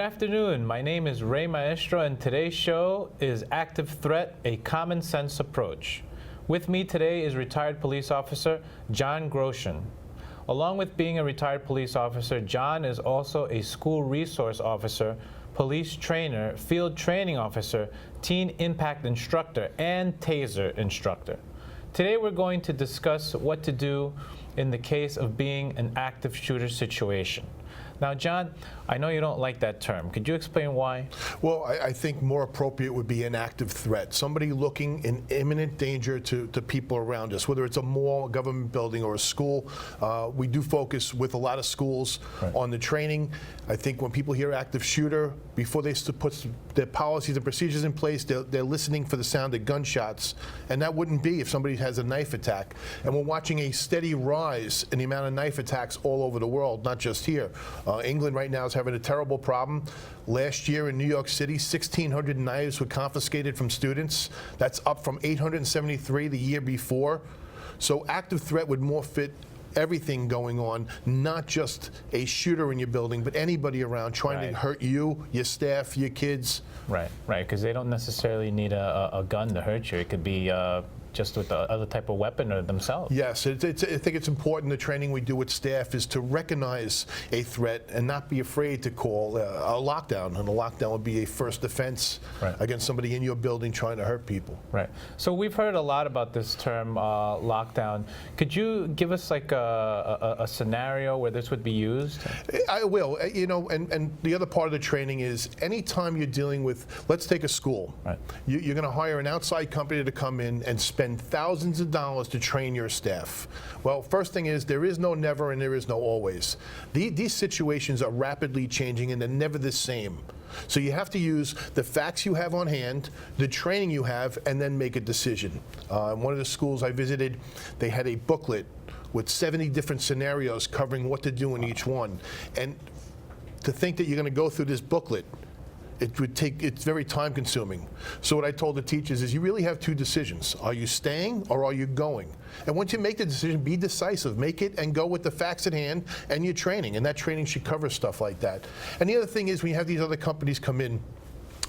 afternoon. My name is Ray Maestro, and today's show is Active Threat, a Common Sense Approach. With me today is retired police officer John Groshin. Along with being a retired police officer, John is also a school resource officer, police trainer, field training officer, teen impact instructor, and TASER instructor. Today we're going to discuss what to do in the case of being an active shooter situation. Now, John, I know you don't like that term. Could you explain why? Well, I think more appropriate would be an active threat. Somebody looking in imminent danger to people around us, whether it's a mall, a government building, or a school. We do focus with a lot of schools on the training. I think when people hear active shooter, before they put their policies and procedures in place, they're listening for the sound of gunshots. And that wouldn't be if somebody has a knife attack. And we're watching a steady rise in the amount of knife attacks all over the world, not just here. England right now is having a terrible problem. Last year in New York City, 1,600 knives were confiscated from students. That's up from 873 the year before. So active threat would more fit everything going on, not just a shooter in your building, but anybody around trying to hurt you, your staff, your kids. Right, because they don't necessarily need a gun to hurt you. It could be just with the other type of weapon or themselves. Yes, I think it's important. The training we do with staff is to recognize a threat and not be afraid to call a lockdown. And a lockdown would be a first defense against somebody in your building trying to hurt people. Right. So we've heard a lot about this term lockdown. Could you give us like a scenario where this would be used? I will. You know, and the other part of the training is anytime you're dealing with, let's take a school. You're going to hire an outside company to come in and spend thousands of dollars to train your staff. Well, first thing is there is no never and there is no always. These situations are rapidly changing and they're never the same. So you have to use the facts you have on hand, the training you have, and then make a decision. One of the schools I visited, they had a booklet with 70 different scenarios covering what to do in each one. And to think that you're going to go through this booklet, it's very time consuming. So what I told the teachers is you really have two decisions. Are you staying or are you going? And once you make the decision, be decisive. Make it and go with the facts at hand and your training. And that training should cover stuff like that. And the other thing is when you have these other companies come in,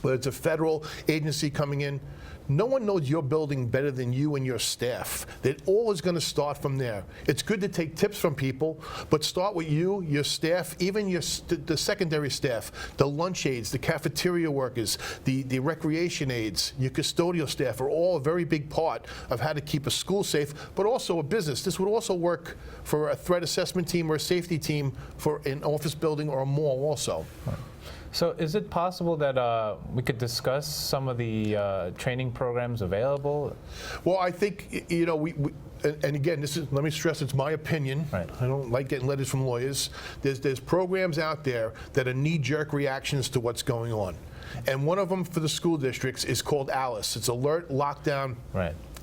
whether it's a federal agency coming in, no one knows your building better than you and your staff. That all is going to start from there. It's good to take tips from people, but start with you, your staff, even the secondary staff, the lunch aides, the cafeteria workers, the recreation aides, your custodial staff are all a very big part of how to keep a school safe, but also a business. This would also work for a threat assessment team or a safety team for an office building or a mall also. So is it possible that we could discuss some of the training programs available? Well, I think, you know, and again, let me stress, it's my opinion. I don't like getting letters from lawyers. There's programs out there that are knee-jerk reactions to what's going on. And one of them for the school districts is called ALICE. It's Alert, Lockdown,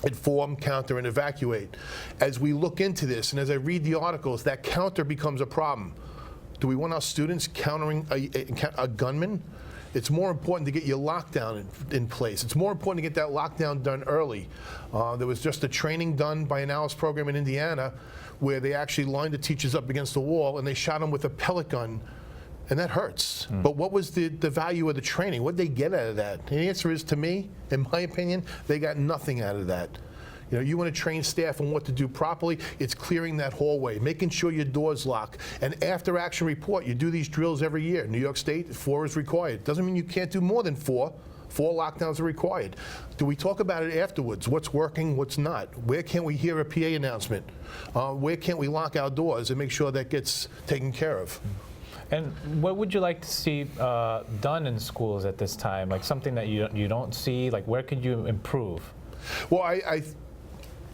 Inform, Counter, and Evacuate. As we look into this, and as I read the articles, that counter becomes a problem. Do we want our students countering a gunman? It's more important to get your lockdown in place. It's more important to get that lockdown done early. There was just a training done by an ALICE program in Indiana where they actually lined the teachers up against the wall and they shot them with a pellet gun, and that hurts. But what was the value of the training? What did they get out of that? And the answer is, to me, in my opinion, they got nothing out of that. You know, you want to train staff on what to do properly, it's clearing that hallway, making sure your doors lock. And after action report, you do these drills every year. New York State, 4 is required. Doesn't mean you can't do more than 4. 4 lockdowns are required. Do we talk about it afterwards? What's working, what's not? Where can't we hear a PA announcement? Where can't we lock our doors and make sure that gets taken care of? And what would you like to see done in schools at this time? Like something that you don't see, like where could you improve? Well,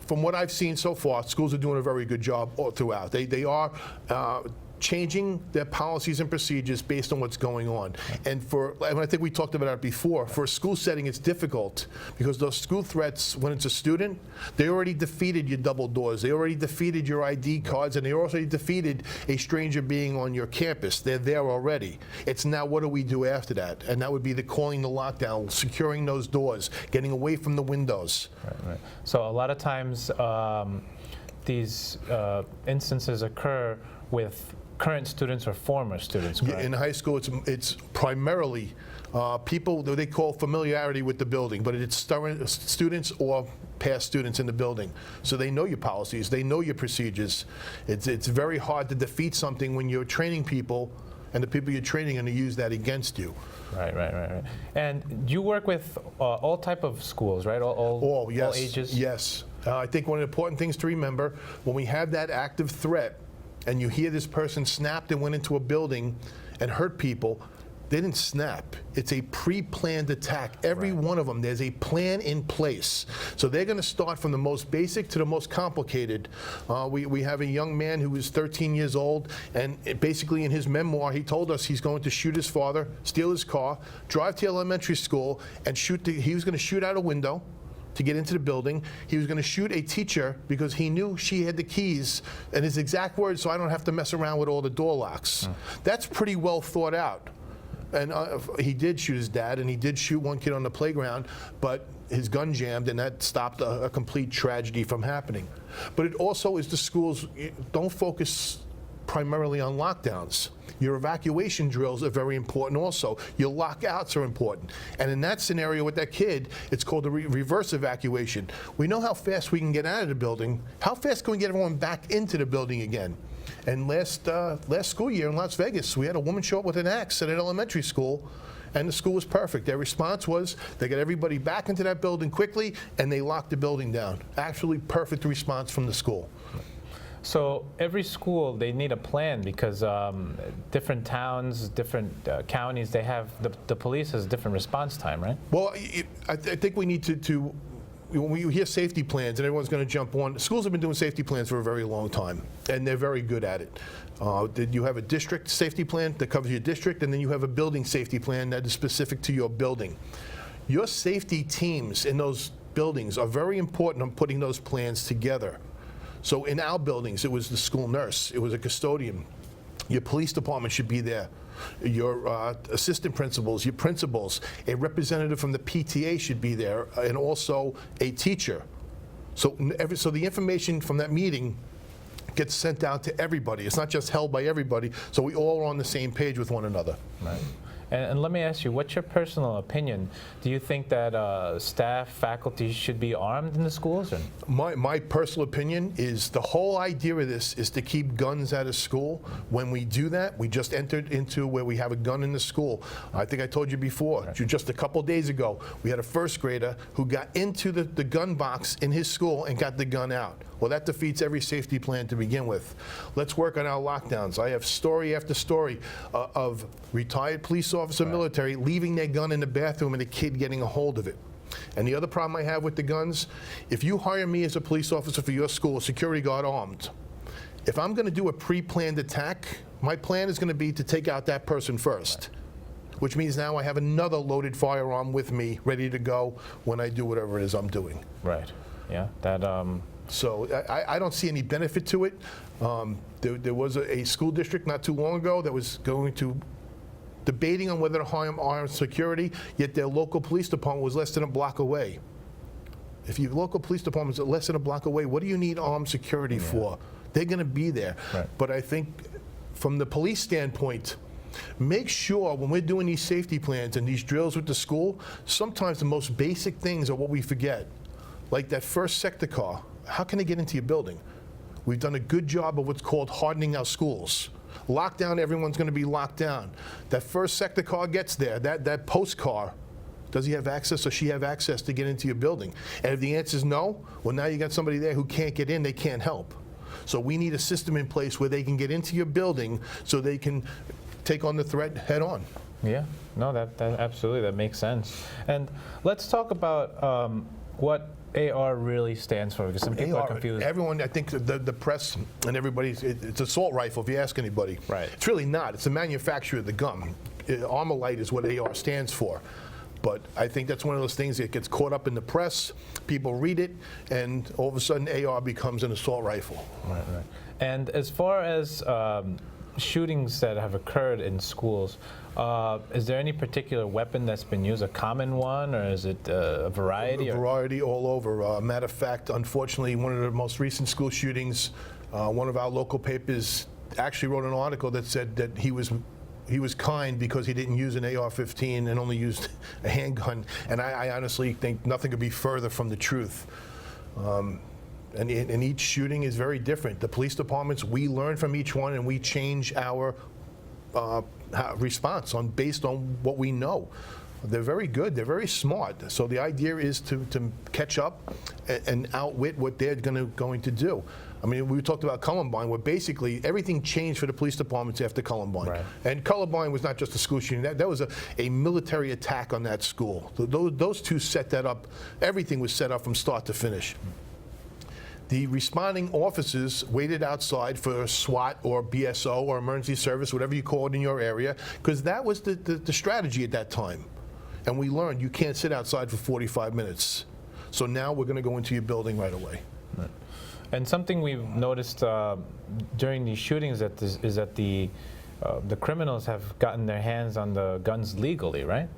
from what I've seen so far, schools are doing a very good job all throughout. They are changing their policies and procedures based on what's going on. And I think we talked about that before, for a school setting it's difficult because those school threats, when it's a student, they already defeated your double doors, they already defeated your ID cards, and they already defeated a stranger being on your campus. They're there already. It's now what do we do after that? And that would be the calling the lockdown, securing those doors, getting away from the windows. Right. So a lot of times these instances occur with current students or former students, correct? In high school, it's primarily people that they call familiarity with the building, but it's students or past students in the building. So they know your policies, they know your procedures. It's very hard to defeat something when you're training people, and the people you're training are going to use that against you. Right. And you work with all type of schools, right? All Yes, all ages? Yes. I think one of the important things to remember, when we have that active threat, and you hear this person snapped and went into a building and hurt people, they didn't snap. It's a pre-planned attack. Every one of them, there's a plan in place. So they're going to start from the most basic to the most complicated. We have a young man who is 13 years old, and basically in his memoir, he told us he's going to shoot his father, steal his car, drive to elementary school, and he was going to shoot out a window to get into the building. He was going to shoot a teacher because he knew she had the keys, and his exact words, so I don't have to mess around with all the door locks. That's pretty well thought out. And he did shoot his dad, and he did shoot one kid on the playground, but his gun jammed, and that stopped a complete tragedy from happening. But it also is the schools don't focus primarily on lockdowns. Your evacuation drills are very important also. Your lockouts are important. And in that scenario with that kid, it's called a reverse evacuation. We know how fast we can get out of the building. How fast can we get everyone back into the building again? And last school year in Las Vegas, we had a woman show up with an axe at an elementary school, and the school was perfect. Their response was they got everybody back into that building quickly, and they locked the building down. Actually, perfect response from the school. So every school, they need a plan because different towns, different counties, they have, the police has different response time, right? Well, I think we need to when we hear safety plans and everyone's going to jump on, schools have been doing safety plans for a very long time, and they're very good at it. You have a district safety plan that covers your district, and then you have a building safety plan that is specific to your building. Your safety teams in those buildings are very important on putting those plans together. So in our buildings, it was the school nurse, it was a custodian. Your police department should be there. Your assistant principals, your principals, a representative from the PTA should be there, and also a teacher. So the information from that meeting gets sent out to everybody. It's not just held by everybody, so we all are on the same page with one another. Right. And let me ask you, what's your personal opinion? Do you think that staff, faculty should be armed in the schools? Or? My personal opinion is the whole idea of this is to keep guns out of school. When we do that, we just entered into where we have a gun in the school. I think I told you before, right. Just a couple days ago, we had a first grader who got into the gun box in his school and got the gun out. Well, that defeats every safety plan to begin with. Let's work on our lockdowns. I have story after story of retired police officer, right. Military, leaving their gun in the bathroom and a kid getting a hold of it. And the other problem I have with the guns, if you hire me as a police officer for your school, a security guard armed, if I'm going to do a pre-planned attack, my plan is going to be to take out that person first. Right. Which means now I have another loaded firearm with me, ready to go when I do whatever it is I'm doing. Right. Yeah. That. So I don't see any benefit to it. There was a school district not too long ago that was debating on whether to hire armed security, yet their local police department was less than a block away. If your local police department is less than a block away, what do you need armed security for? They're going to be there. Right. But I think from the police standpoint, make sure when we're doing these safety plans and these drills with the school, sometimes the most basic things are what we forget. Like that first sector car. How can they get into your building? We've done a good job of what's called hardening our schools. Lockdown, everyone's going to be locked down. That first sector car gets there. That post car, does he have access or she have access to get into your building? And if the answer is no, well, now you got somebody there who can't get in, they can't help. So we need a system in place where they can get into your building so they can take on the threat head on. Yeah, no, that absolutely, that makes sense. And let's talk about what AR really stands for, because some people are confused. Everyone, I think the press and everybody, it's assault rifle if you ask anybody. Right. It's really not. It's the manufacturer of the gun. Armalite is what AR stands for. But I think that's one of those things that gets caught up in the press, people read it, and all of a sudden AR becomes an assault rifle. Right. And as far as shootings that have occurred in schools, is there any particular weapon that's been used, a common one, or is it a variety? A variety all over. Matter of fact, unfortunately, one of the most recent school shootings, one of our local papers actually wrote an article that said that he was kind because he didn't use an AR-15 and only used a handgun. And I honestly think nothing could be further from the truth. And each shooting is very different. The police departments, we learn from each one and we change our response based on what we know. They're very good. They're very smart. So the idea is to catch up and outwit what they're going to do. I mean, we talked about Columbine, where basically everything changed for the police departments after Columbine. Right. And Columbine was not just a school shooting. That was a military attack on that school. Those two set that up. Everything was set up from start to finish. The responding officers waited outside for SWAT or BSO or emergency service, whatever you call it in your area, because that was the strategy at that time. And we learned you can't sit outside for 45 minutes. So now we're going to go into your building right away. Right. And something we've noticed during these shootings is that the criminals have gotten their hands on the guns legally, right?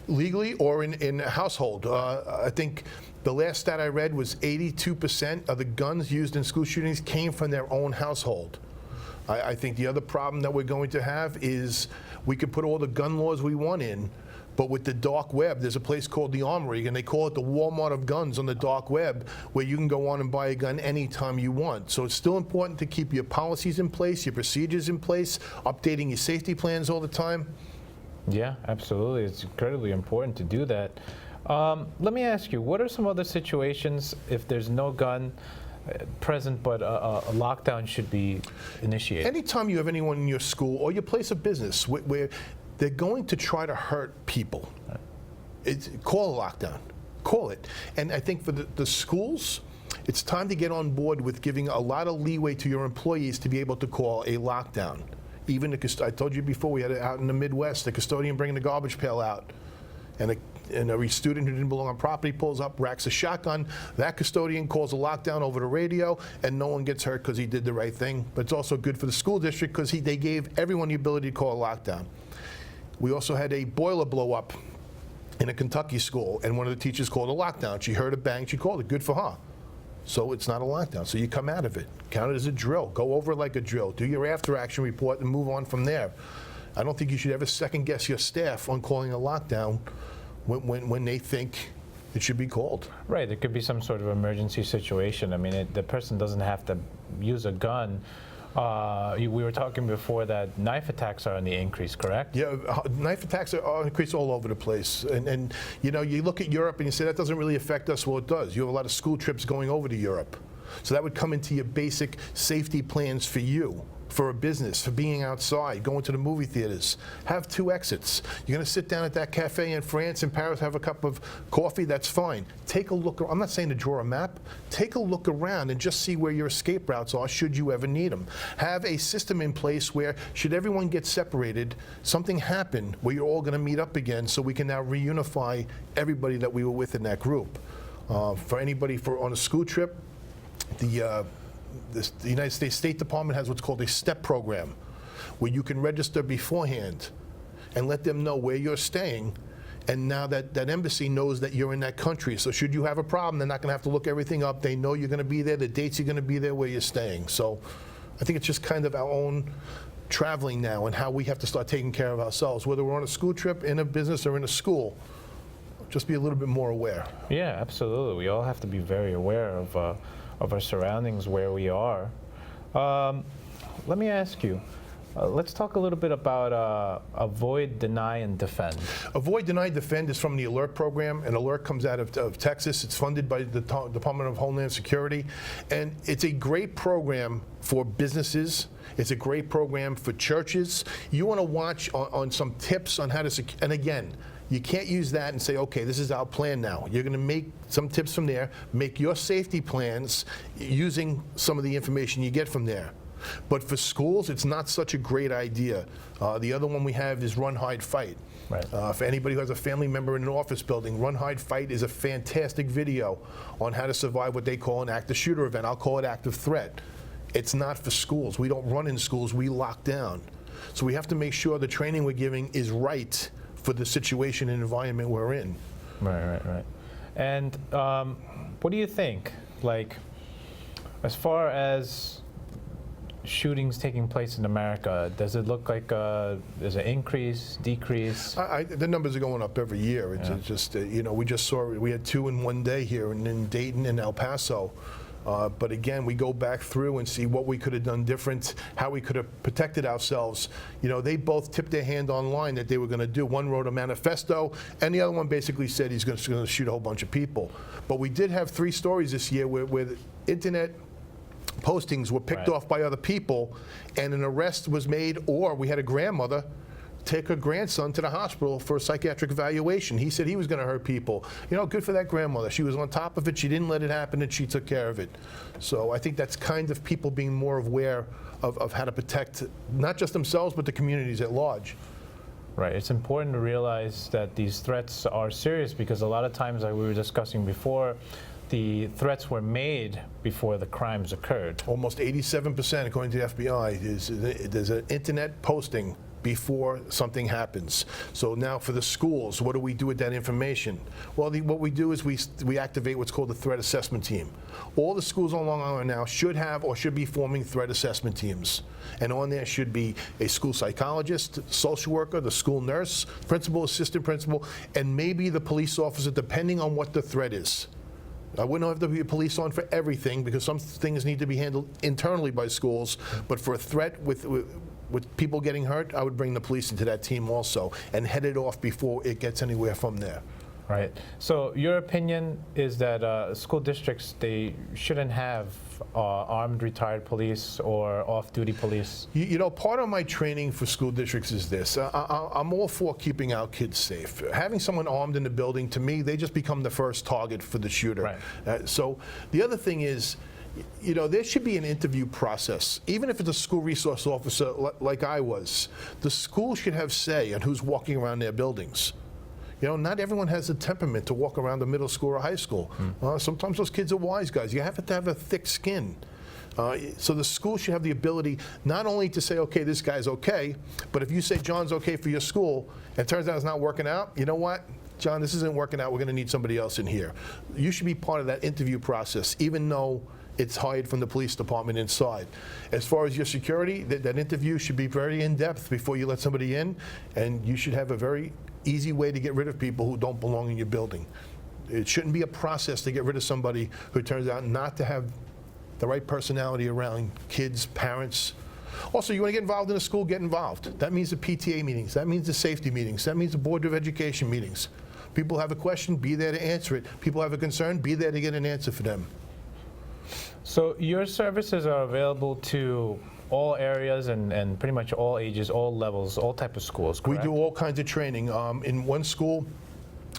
Legally or in a household. I think the last stat I read was 82% of the guns used in school shootings came from their own household. I think the other problem that we're going to have is we could put all the gun laws we want in, but with the dark web, there's a place called the Armory, and they call it the Walmart of guns on the dark web, where you can go on and buy a gun anytime you want. So it's still important to keep your policies in place, your procedures in place, updating your safety plans all the time. Yeah, absolutely. It's incredibly important to do that. Let me ask you, what are some other situations if there's no gun present but a lockdown should be initiated? Anytime you have anyone in your school or your place of business where they're going to try to hurt people, call a lockdown. Call it. And I think for the schools, it's time to get on board with giving a lot of leeway to your employees to be able to call a lockdown. Even I told you before, we had it out in the Midwest, the custodian bringing the garbage pail out, and a student who didn't belong on property pulls up, racks a shotgun. That custodian calls a lockdown over the radio, and no one gets hurt because he did the right thing. But it's also good for the school district because they gave everyone the ability to call a lockdown. We also had a boiler blow up in a Kentucky school, and one of the teachers called a lockdown. She heard a bang, she called it. Good for her. So it's not a lockdown. So you come out of it. Count it as a drill. Go over it like a drill. Do your after-action report and move on from there. I don't think you should ever second-guess your staff on calling a lockdown when they think it should be called. Right. There could be some sort of emergency situation. I mean, the person doesn't have to use a gun. We were talking before that knife attacks are on the increase, correct? Yeah, knife attacks are increased all over the place. And you know, you look at Europe and you say that doesn't really affect us. Well, it does. You have a lot of school trips going over to Europe. So that would come into your basic safety plans for you, for a business, for being outside, going to the movie theaters. Have 2 exits. You're going to sit down at that cafe in France, in Paris, have a cup of coffee, that's fine. Take a look. I'm not saying to draw a map. Take a look around and just see where your escape routes are should you ever need them. Have a system in place where should everyone get separated, something happen where you're all going to meet up again so we can now reunify everybody that we were with in that group. For anybody on a school trip, the United States State Department has what's called a STEP program, where you can register beforehand and let them know where you're staying. And now that embassy knows that you're in that country. So should you have a problem, they're not going to have to look everything up. They know you're going to be there, the dates you're going to be there, where you're staying. So I think it's just kind of our own traveling now and how we have to start taking care of ourselves, whether we're on a school trip, in a business, or in a school. Just be a little bit more aware. Yeah, absolutely. We all have to be very aware of our surroundings, where we are. Let me ask you, let's talk a little bit about avoid, deny, and defend. Avoid, deny, defend is from the ALERT program. And ALERT comes out of Texas. It's funded by the Department of Homeland Security. And it's a great program for businesses. It's a great program for churches. You want to watch on some tips on how to secure, and again, you can't use that and say, okay, this is our plan now. You're going to make some tips from there, make your safety plans using some of the information you get from there. But for schools, it's not such a great idea. The other one we have is Run, Hide, Fight. Right. For anybody who has a family member in an office building, Run, Hide, Fight is a fantastic video on how to survive what they call an active shooter event. I'll call it active threat. It's not for schools. We don't run in schools, we lock down. So we have to make sure the training we're giving is right for the situation and environment we're in. Right. And what do you think, like, as far as shootings taking place in America, does it look like there's an increase, decrease? The numbers are going up every year. It's just, we just saw, we had 2 in one day here in Dayton and El Paso. But again, we go back through and see what we could have done different, how we could have protected ourselves. They both tipped their hand online that they were going to do. One wrote a manifesto, and the other one basically said he's going to shoot a whole bunch of people. But we did have 3 stories this year where the internet postings were picked off by other people, and an arrest was made, or we had a grandmother take her grandson to the hospital for a psychiatric evaluation. He said he was going to hurt people. Good for that grandmother. She was on top of it. She didn't let it happen, and she took care of it. So I think that's kind of people being more aware of how to protect not just themselves, but the communities at large. Right. It's important to realize that these threats are serious, because a lot of times, like we were discussing before, the threats were made before the crimes occurred. Almost 87%, according to the FBI, there's an internet posting before something happens. So now for the schools, what do we do with that information? Well, what we do is we activate what's called the threat assessment team. All the schools on Long Island now should have or should be forming threat assessment teams. And on there should be a school psychologist, social worker, the school nurse, principal, assistant principal, and maybe the police officer, depending on what the threat is. I wouldn't have to be a police on for everything, because some things need to be handled internally by schools, but for a threat with people getting hurt, I would bring the police into that team also and head it off before it gets anywhere from there. Right. So your opinion is that school districts, they shouldn't have armed retired police or off-duty police? Part of my training for school districts is this. I'm all for keeping our kids safe. Having someone armed in the building, to me, they just become the first target for the shooter. Right. So the other thing is, there should be an interview process. Even if it's a school resource officer like I was, the school should have say on who's walking around their buildings. Not everyone has the temperament to walk around the middle school or high school. Sometimes those kids are wise guys. You have to have a thick skin. So the school should have the ability not only to say, okay, this guy's okay, but if you say John's okay for your school, and it turns out it's not working out, you know what? John, this isn't working out. We're going to need somebody else in here. You should be part of that interview process, even though it's hired from the police department inside. As far as your security, that interview should be very in-depth before you let somebody in, and you should have a very easy way to get rid of people who don't belong in your building. It shouldn't be a process to get rid of somebody who turns out not to have the right personality around kids, parents. Also, you want to get involved in a school, get involved. That means the PTA meetings. That means the safety meetings. That means the Board of Education meetings. People have a question, be there to answer it. People have a concern, be there to get an answer for them. So your services are available to all areas and pretty much all ages, all levels, all type of schools, correct? We do all kinds of training. In one school,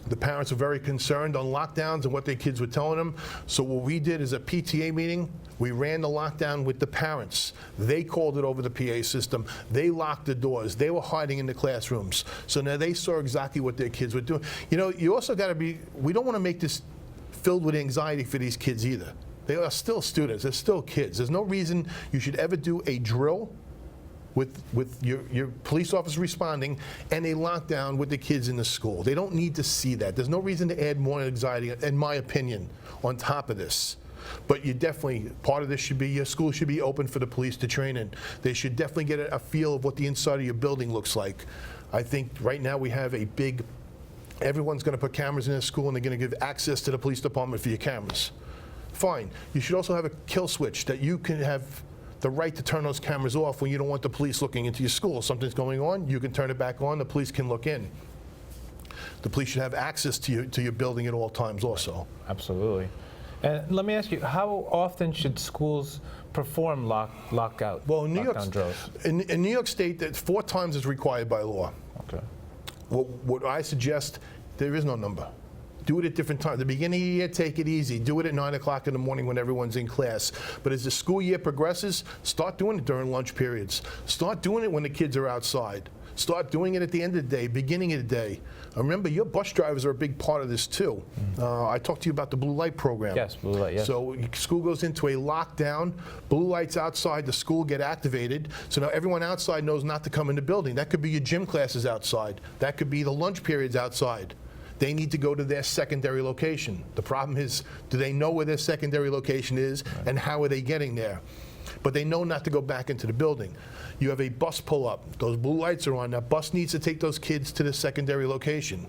the parents are very concerned on lockdowns and what their kids were telling them. So what we did is a PTA meeting. We ran the lockdown with the parents. They called it over the PA system. They locked the doors. They were hiding in the classrooms. So now they saw exactly what their kids were doing. You also got to be, we don't want to make this filled with anxiety for these kids either. They are still students. They're still kids. There's no reason you should ever do a drill with your police officer responding and a lockdown with the kids in the school. They don't need to see that. There's no reason to add more anxiety, in my opinion, on top of this. But you definitely, part of this should be, your school should be open for the police to train in. They should definitely get a feel of what the inside of your building looks like. I think right now we have a big, everyone's going to put cameras in their school and they're going to give access to the police department for your cameras. Fine. You should also have a kill switch that you can have the right to turn those cameras off when you don't want the police looking into your school. Something's going on, you can turn it back on, the police can look in. The police should have access to your building at all times also. Absolutely. And let me ask you, how often should schools perform lockdown drills? In New York State, 4 times is required by law. Okay. What I suggest, there is no number. Do it at different times. The beginning of the year, take it easy. Do it at 9 o'clock in the morning when everyone's in class. But as the school year progresses, start doing it during lunch periods. Start doing it when the kids are outside. Start doing it at the end of the day, beginning of the day. Remember, your bus drivers are a big part of this too. I talked to you about the blue light program. Yes, blue light, yes. So school goes into a lockdown, blue lights outside, the school get activated, so now everyone outside knows not to come in the building. That could be your gym classes outside. That could be the lunch periods outside. They need to go to their secondary location. The problem is, do they know where their secondary location is, and how are they getting there? but they know not to go back into the building. You have a bus pull up. Those blue lights are on. That bus needs to take those kids to the secondary location.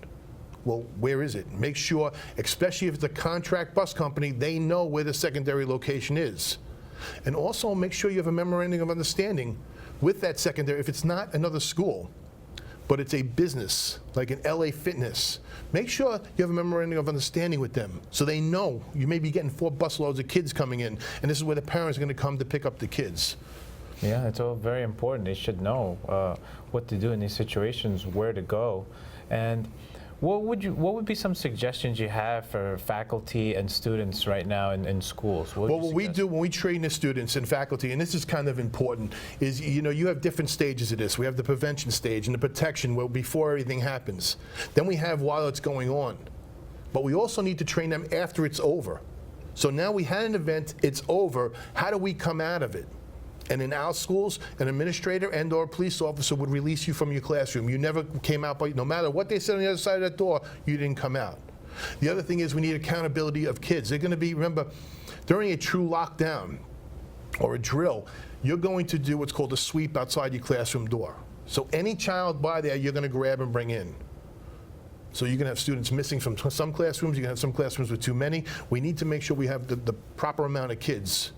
Well, where is it? Make sure, especially if it's a contract bus company, they know where the secondary location is. And also make sure you have a memorandum of understanding with that secondary. If it's not another school, but it's a business, like an LA Fitness, make sure you have a memorandum of understanding with them so they know you may be getting 4 busloads of kids coming in, and this is where the parents are going to come to pick up the kids. Yeah, it's all very important. They should know what to do in these situations, where to go. And what would be some suggestions you have for faculty and students right now in schools? Well, what we do when we train the students and faculty, and this is kind of important, is you have different stages of this. We have the prevention stage and the protection before everything happens. Then we have while it's going on. But we also need to train them after it's over. So now we had an event, it's over, how do we come out of it? And in our schools, an administrator and or police officer would release you from your classroom. You never came out, but no matter what they said on the other side of that door, you didn't come out. The other thing is we need accountability of kids. They're going to be, remember, during a true lockdown or a drill, you're going to do what's called a sweep outside your classroom door. So any child by there, you're going to grab and bring in. So you're going to have students missing from some classrooms. You're going to have some classrooms with too many. We need to make sure we have the proper amount of kids.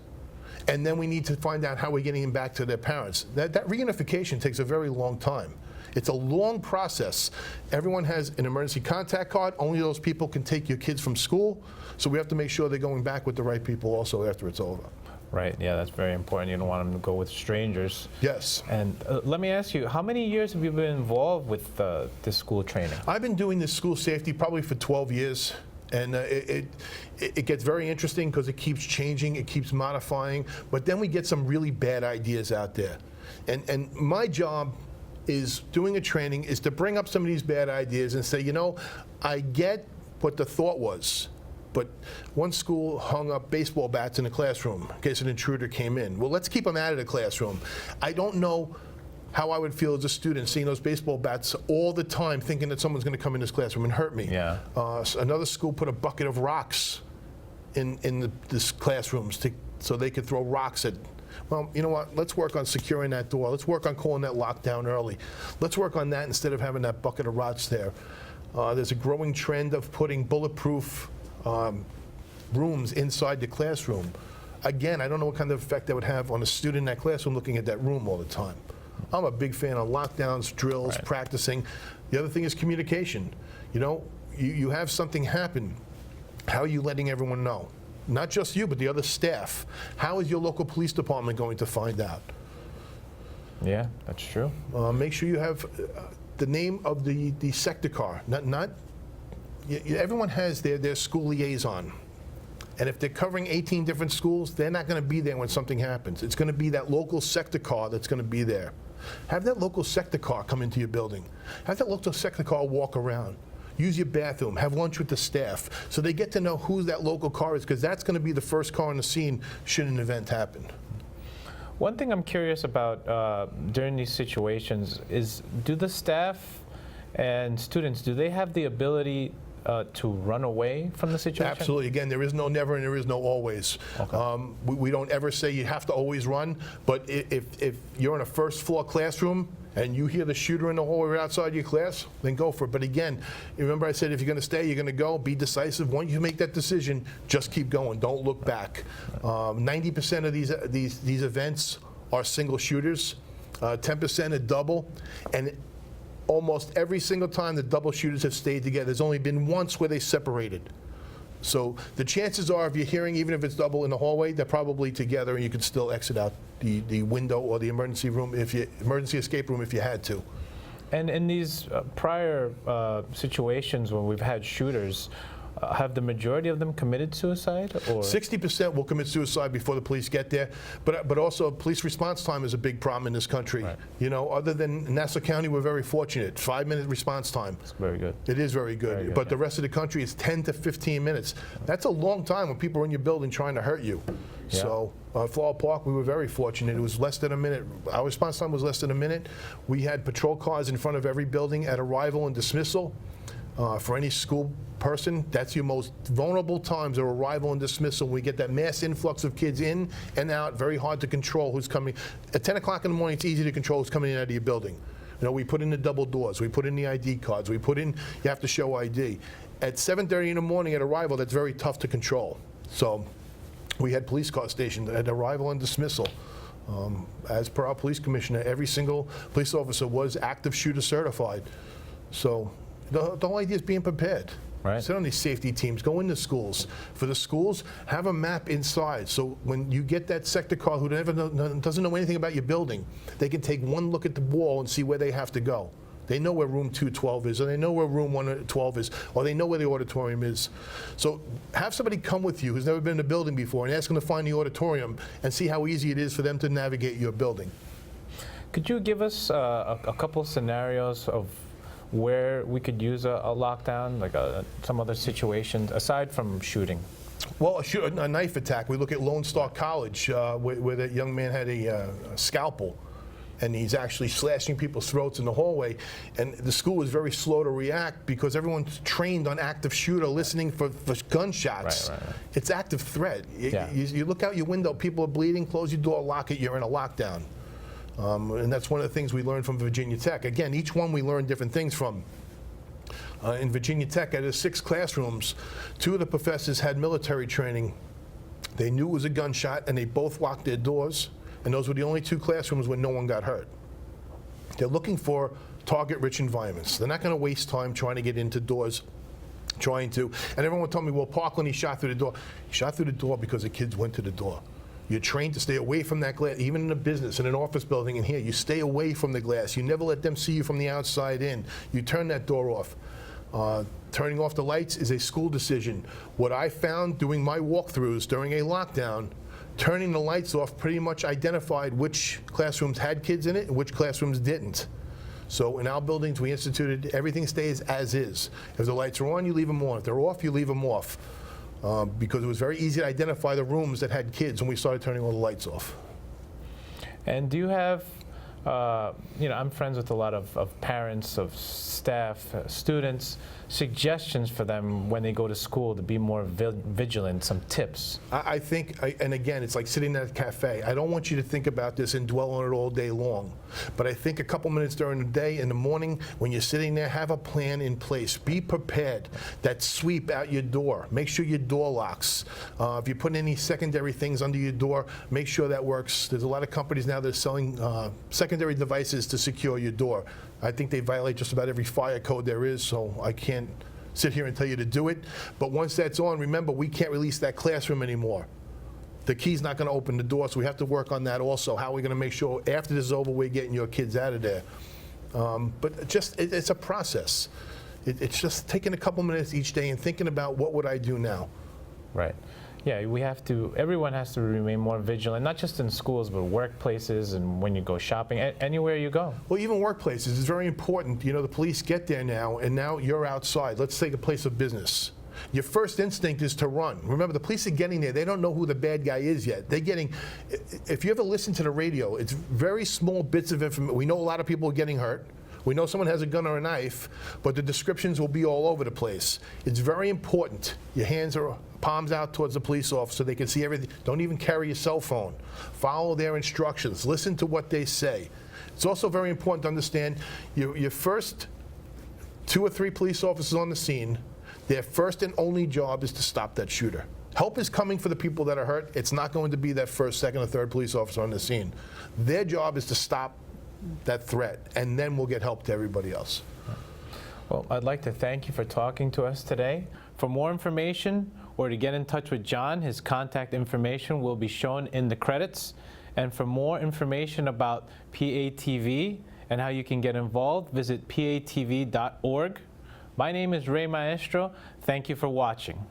And then we need to find out how we're getting them back to their parents. That reunification takes a very long time. It's a long process. Everyone has an emergency contact card. Only those people can take your kids from school. So we have to make sure they're going back with the right people also after it's over. Right, yeah, that's very important. You don't want them to go with strangers. Yes. And let me ask you, how many years have you been involved with this school training? I've been doing this school safety probably for 12 years. And it gets very interesting because it keeps changing, it keeps modifying, but then we get some really bad ideas out there. And my job is doing a training is to bring up some of these bad ideas and say, you know, I get what the thought was, but one school hung up baseball bats in the classroom in case an intruder came in. Well, let's keep them out of the classroom. I don't know how I would feel as a student seeing those baseball bats all the time, thinking that someone's going to come in this classroom and hurt me. Yeah. So another school put a bucket of rocks in this classrooms so they could throw rocks at. Well, you know what? Let's work on securing that door. Let's work on calling that lockdown early. Let's work on that instead of having that bucket of rocks there. There's a growing trend of putting bulletproof rooms inside the classroom. Again, I don't know what kind of effect that would have on a student in that classroom looking at that room all the time. I'm a big fan of lockdowns, drills, right. Practicing. The other thing is communication. You know, you have something happen. How are you letting everyone know? Not just you, but the other staff. How is your local police department going to find out? Yeah, that's true. Make sure you have the name of the sector car. Everyone has their school liaison. And if they're covering 18 different schools, they're not going to be there when something happens. It's going to be that local sector car that's going to be there. Have that local sector car come into your building. Have that local sector car walk around. Use your bathroom. Have lunch with the staff. So they get to know who that local car is, because that's going to be the first car on the scene should an event happen. One thing I'm curious about during these situations is, do the staff and students, do they have the ability to run away from the situation? Absolutely. Again, there is no never and there is no always. Okay. We don't ever say you have to always run, but if you're in a first floor classroom and you hear the shooter in the hallway outside your class, then go for it. But again, remember I said if you're going to stay, you're going to go. Be decisive. Once you make that decision, just keep going. Don't look back. 90% of these events are single shooters. 10% are double. And almost every single time the double shooters have stayed together. There's only been once where they separated. So the chances are, if you're hearing, even if it's double in the hallway, they're probably together and you could still exit out the window or the emergency room, emergency escape room if you had to. And in these prior situations when we've had shooters, have the majority of them committed suicide? Or 60% will commit suicide before the police get there, but also police response time is a big problem in this country. Right. You know, other than Nassau County, we're very fortunate. 5-minute response time. It's very good. It is very good. Very good, But yeah. the rest of the country is 10 to 15 minutes. That's a long time when people are in your building trying to hurt you. Yeah. So Flower Park, we were very fortunate. It was less than a minute. Our response time was less than a minute. We had patrol cars in front of every building at arrival and dismissal. For any school person, that's your most vulnerable times of arrival and dismissal. We get that mass influx of kids in and out, very hard to control who's coming. At 10 o'clock in the morning, it's easy to control who's coming in and out of your building. You know, we put in the double doors, we put in the ID cards, we put in, you have to show ID. At 7:30 in the morning at arrival, that's very tough to control. So we had police car stationed at arrival and dismissal. As per our police commissioner, every single police officer was active shooter certified. So the whole idea is being prepared. Right. Sit on these safety teams, go into schools. For the schools, have a map inside. So when you get that sector call who doesn't know anything about your building, they can take one look at the wall and see where they have to go. They know where room 212 is, or they know where room 112 is, or they know where the auditorium is. So have somebody come with you who's never been in the building before and ask them to find the auditorium and see how easy it is for them to navigate your building. Could you give us a couple scenarios of where we could use a lockdown, like some other situations, aside from shooting? Well, a knife attack. We look at Lone Star College, where that young man had a scalpel, and he's actually slashing people's throats in the hallway. And the school was very slow to react because everyone's trained on active shooter, listening for gunshots. Right. It's active threat. Yeah. You look out your window, people are bleeding, close your door, lock it, you're in a lockdown. And that's one of the things we learned from Virginia Tech. Again, each one we learned different things from. In Virginia Tech, out of 6 classrooms, 2 of the professors had military training. They knew it was a gunshot, and they both locked their doors. And those were the only 2 classrooms where no one got hurt. They're looking for target-rich environments. They're not going to waste time trying to get into doors, and everyone would tell me, well, Parkland, he shot through the door. He shot through the door because the kids went to the door. You're trained to stay away from that glass, even in a business, in an office building, and here, you stay away from the glass. You never let them see you from the outside in. You turn that door off. Turning off the lights is a school decision. What I found doing my walkthroughs during a lockdown, turning the lights off pretty much identified which classrooms had kids in it and which classrooms didn't. So in our buildings, we instituted everything stays as is. If the lights are on, you leave them on. If they're off, you leave them off. Because it was very easy to identify the rooms that had kids when we started turning all the lights off. And do you have, I'm friends with a lot of parents, of staff, students, suggestions for them when they go to school to be more vigilant, some tips? I think, and again, it's like sitting at a cafe. I don't want you to think about this and dwell on it all day long. But I think a couple minutes during the day, in the morning, when you're sitting there, have a plan in place. Be prepared. That sweep out your door. Make sure your door locks. If you put any secondary things under your door, make sure that works. There's a lot of companies now that are selling secondary devices to secure your door. I think they violate just about every fire code there is, so I can't sit here and tell you to do it. But once that's on, remember, we can't release that classroom anymore. The key's not going to open the door, so we have to work on that also. How are we going to make sure after this is over, we're getting your kids out of there? But it's a process. It's just taking a couple minutes each day and thinking about what would I do now. Right. Yeah, everyone has to remain more vigilant, not just in schools, but workplaces and when you go shopping, anywhere you go. Well, even workplaces is very important. You know, the police get there now, and now you're outside. Let's take a place of business. Your first instinct is to run. Remember, the police are getting there. They don't know who the bad guy is yet. If you ever listen to the radio, it's very small bits of information. We know a lot of people are getting hurt. We know someone has a gun or a knife, but the descriptions will be all over the place. It's very important. Your hands are palms out towards the police officer. They can see everything. Don't even carry your cell phone. Follow their instructions. Listen to what they say. It's also very important to understand your first 2 or 3 police officers on the scene, their first and only job is to stop that shooter. Help is coming for the people that are hurt. It's not going to be that first, second, or third police officer on the scene. Their job is to stop that threat, and then we'll get help to everybody else. Well, I'd like to thank you for talking to us today. For more information or to get in touch with John, his contact information will be shown in the credits. And for more information about PATV and how you can get involved, visit patv.org. My name is Ray Maestro. Thank you for watching.